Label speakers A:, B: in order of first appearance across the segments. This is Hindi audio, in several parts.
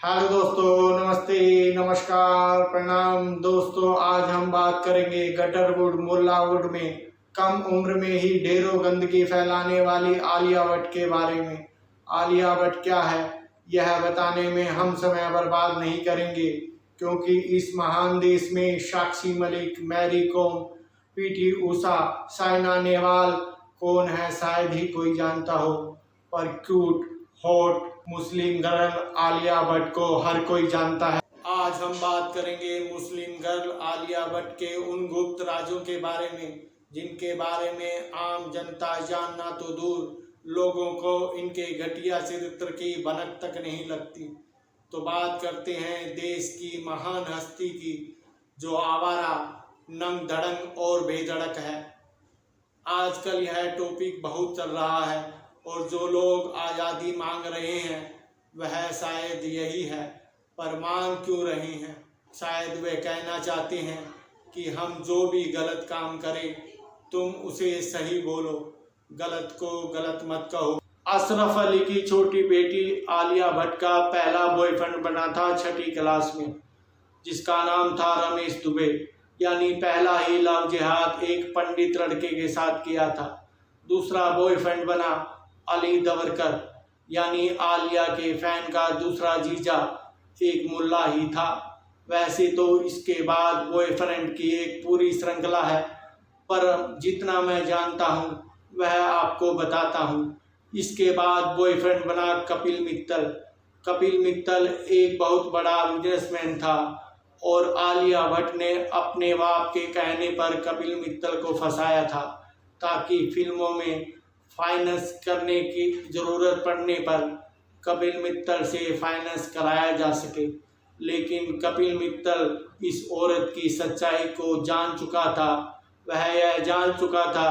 A: हेलो दोस्तों, नमस्ते, नमस्कार, प्रणाम। दोस्तों, आज हम बात करेंगे गटरवुड मुल्लावुड में कम उम्र में ही ढेरों गंदगी फैलाने वाली आलिया भट्ट के बारे में। आलिया भट्ट क्या है, यह बताने में हम समय बर्बाद नहीं करेंगे, क्योंकि इस महान देश में Sakshi Malik, Mary com, PT Usha, Saina Nehwal कौन है शायद ही कोई जानता हो, पर cute hot Muslim girl Alia Bhatt को हर कोई जानता है। आज हम बात करेंगे मुस्लिम गर्ल आलिया भट्ट के उन गुप्त राजों के बारे में जिनके बारे में आम जनता जानना तो दूर, लोगों को इनके घटिया चरित्र की भनक तक नहीं लगती। तो बात करते हैं देश की महान हस्ती की, जो आवारा, नंग धड़ंग और बेधड़क है। आजकल यह टॉपिक बहुत चल रहा है और जो लोग आज़ादी मांग रहे हैं वह शायद यही है, पर मांग क्यों रहे हैं? शायद वे कहना चाहते हैं कि हम जो भी गलत काम करें तुम उसे सही बोलो, गलत को गलत मत कहो। अशरफ अली की छोटी बेटी आलिया भट्ट का पहला बॉयफ्रेंड बना था 6ठी क्लास में, जिसका नाम था रमेश दुबे। यानी पहला ही लव जिहाद एक पंडित लड़के के साथ किया था। दूसरा बॉयफ्रेंड बना अली दवरकर, यानी आलिया के फैन का दूसरा जीजा एक मुल्ला ही था। वैसे तो इसके बाद बॉयफ्रेंड की एक पूरी श्रृंखला है, पर जितना मैं जानता हूँ वह आपको बताता हूँ। इसके बाद बॉयफ्रेंड बना कपिल मित्तल। कपिल मित्तल एक बहुत बड़ा बिजनेसमैन था और आलिया भट्ट ने अपने बाप के कहने पर कपिल मित्तल को फंसाया था, ताकि फिल्मों में फाइनेंस करने की ज़रूरत पड़ने पर कपिल मित्तल से फाइनेंस कराया जा सके। लेकिन कपिल मित्तल इस औरत की सच्चाई को जान चुका था। वह यह जान चुका था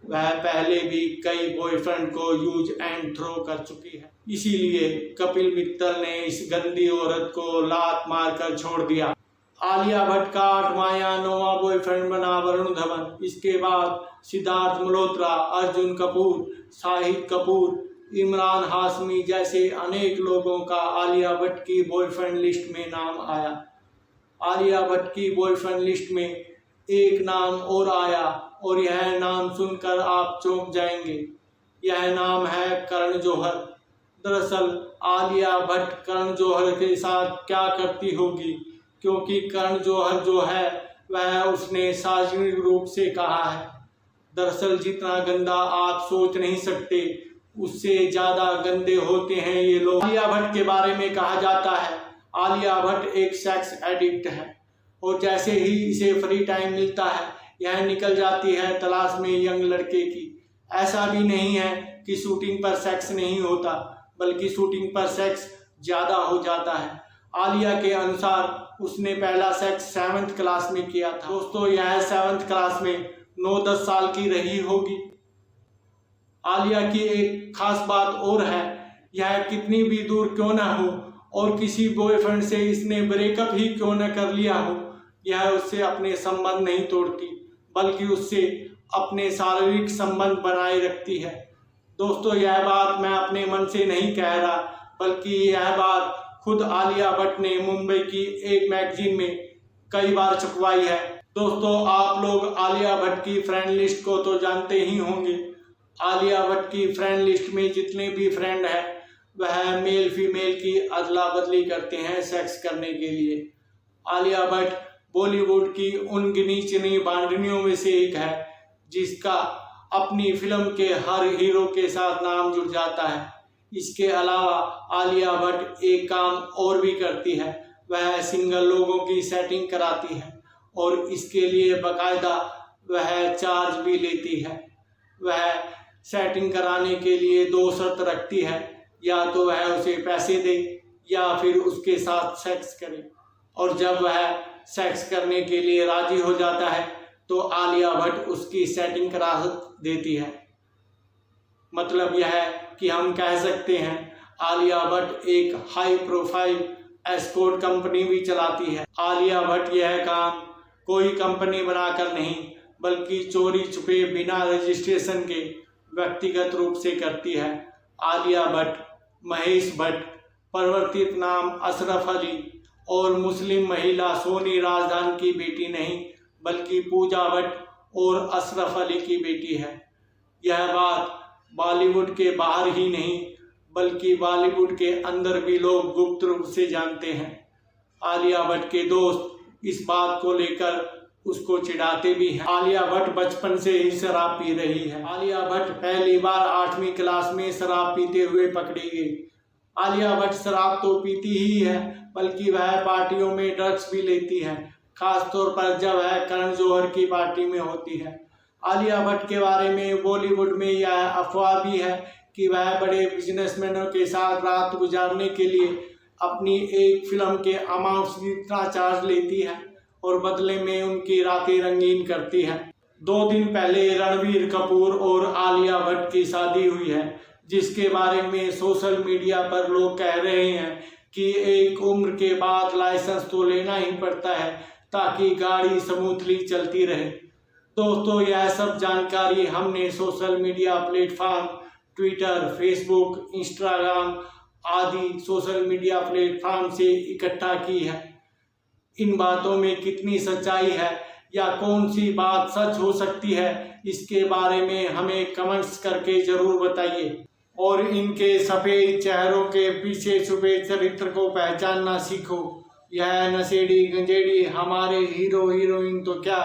A: वह पहले भी कई बॉयफ्रेंड को यूज एंड थ्रो कर चुकी है। इसीलिए कपिल मित्तल ने इस गंदी औरत को लात मारकर छोड़ दिया। आलिया भट्ट का 8वां या 9वां बॉयफ्रेंड बना वरुण धवन। इसके बाद सिद्धार्थ मल्होत्रा, अर्जुन कपूर, शाहिद कपूर, इमरान हाशमी जैसे अनेक लोगों का आलिया भट्ट की बॉयफ्रेंड लिस्ट में नाम आया। आलिया भट्ट की बॉयफ्रेंड लिस्ट में एक नाम और आया और यह नाम सुनकर आप चौंक जाएंगे। यह नाम है करण जौहर। दरअसल आलिया भट्ट करण जौहर के साथ क्या करती होगी, क्योंकि करण जौहर जो है वह उसने सार्वजनिक रूप से कहा है। दरअसल जितना गंदा आप सोच नहीं सकते उससे ज़्यादा गंदे होते हैं ये लोग। आलिया भट्ट के बारे में कहा जाता है आलिया भट्ट एक सेक्स एडिक्ट है और जैसे ही इसे फ्री टाइम मिलता है यह निकल जाती है तलाश में यंग लड़के की। ऐसा भी नहीं है कि शूटिंग पर सेक्स नहीं होता, बल्कि शूटिंग पर सेक्स ज़्यादा हो जाता है। आलिया के अनुसार उसने पहला सेक्स 7th क्लास में किया था। दोस्तों, यह 7th क्लास में 9-10 साल की रही होगी। आलिया की एक खास बात और है, यह कितनी भी दूर क्यों ना हो और किसी बॉयफ्रेंड से इसने ब्रेकअप ही क्यों न कर लिया हो, यह उससे अपने संबंध नहीं तोड़ती, बल्कि उससे अपने शारीरिक संबंध बनाए रखती है। दोस्तों, यह बात मैं अपने मन से नहीं कह रहा, बल्कि यह बात खुद आलिया भट्ट ने मुंबई की एक मैगजीन में कई बार छपवाई है। दोस्तों, आप लोग आलिया भट्ट की फ्रेंड लिस्ट को तो जानते ही होंगे। आलिया भट्ट की फ्रेंड लिस्ट में जितने भी फ्रेंड हैं वह मेल फीमेल की अदला बदली करते हैं सेक्स करने के लिए। आलिया भट्ट बॉलीवुड की उन गिनी चुनी बांडनियों में से एक है जिसका अपनी फिल्म के हर हीरो के साथ नाम जुड़ जाता है। इसके अलावा आलिया भट्ट एक काम और भी करती है, वह सिंगल लोगों की सेटिंग कराती है और इसके लिए बाकायदा वह चार्ज भी लेती है। वह सेटिंग कराने के लिए 2 शर्त रखती है, या तो वह उसे पैसे दे या फिर उसके साथ सेक्स करे। और जब वह सेक्स करने के लिए राजी हो जाता है तो आलिया भट्ट उसकी सेटिंग करा देती है। मतलब यह है कि हम कह सकते हैं आलिया भट्ट एक हाई प्रोफाइल एस्कॉर्ट कंपनी भी चलाती है। आलिया भट्ट यह काम कोई कंपनी बनाकर नहीं, बल्कि चोरी छुपे बिना रजिस्ट्रेशन के व्यक्तिगत रूप से करती है। आलिया भट्ट, महेश भट्ट, परिवर्तित नाम अशरफ अली और मुस्लिम महिला सोनी राजदान की बेटी नहीं बल्कि पूजा भट्ट और अशरफ अली की बेटी है। यह बात बॉलीवुड के बाहर ही नहीं बल्कि बॉलीवुड के अंदर भी लोग गुप्त रूप से जानते हैं। आलिया भट्ट के दोस्त इस बात को लेकर उसको चिढ़ाते भी हैं। आलिया भट्ट बचपन से ही शराब पी रही है। आलिया भट्ट पहली बार 8वीं क्लास में शराब पीते हुए पकड़ी गई। आलिया भट्ट शराब तो पीती ही है बल्कि वह पार्टियों में ड्रग्स भी लेती है, खासतौर पर जब वह करण जौहर की पार्टी में होती है। आलिया भट्ट के बारे में बॉलीवुड में यह अफवाह भी है कि वह बड़े बिजनेसमैनों के साथ रात गुजारने के लिए अपनी एक फिल्म के अमाउंट से इतना चार्ज लेती है और बदले में उनकी रातें रंगीन करती है। 2 दिन पहले रणबीर कपूर और आलिया भट्ट की शादी हुई है, जिसके बारे में सोशल मीडिया पर लोग कह रहे हैं कि एक उम्र के बाद लाइसेंस तो लेना ही पड़ता है ताकि गाड़ी स्मूथली चलती रहे। दोस्तों, यह सब जानकारी हमने social media platform Twitter, Facebook, Instagram आदि सोशल मीडिया प्लेटफॉर्म से इकट्ठा की है। इन बातों में कितनी सच्चाई है या कौन सी बात सच हो सकती है, इसके बारे में हमें कमेंट्स करके ज़रूर बताइए और इनके सफ़ेद चेहरों के पीछे छुपे चरित्र को पहचानना सीखो। यह नशेड़ी गंजेड़ी हमारे हीरो हीरोइन तो क्या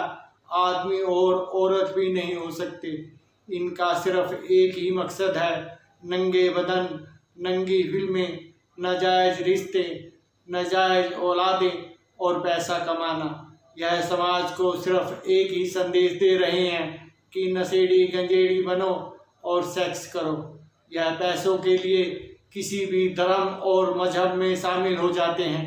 A: आदमी और औरत भी नहीं हो सकते। इनका सिर्फ एक ही मकसद है, नंगे बदन, नंगी फिल्में, नाजायज़ रिश्ते, नाजायज़ औलादें और पैसा कमाना। यह समाज को सिर्फ एक ही संदेश दे रहे हैं कि नशेड़ी गंजेड़ी बनो और सेक्स करो। यह पैसों के लिए किसी भी धर्म और मजहब में शामिल हो जाते हैं।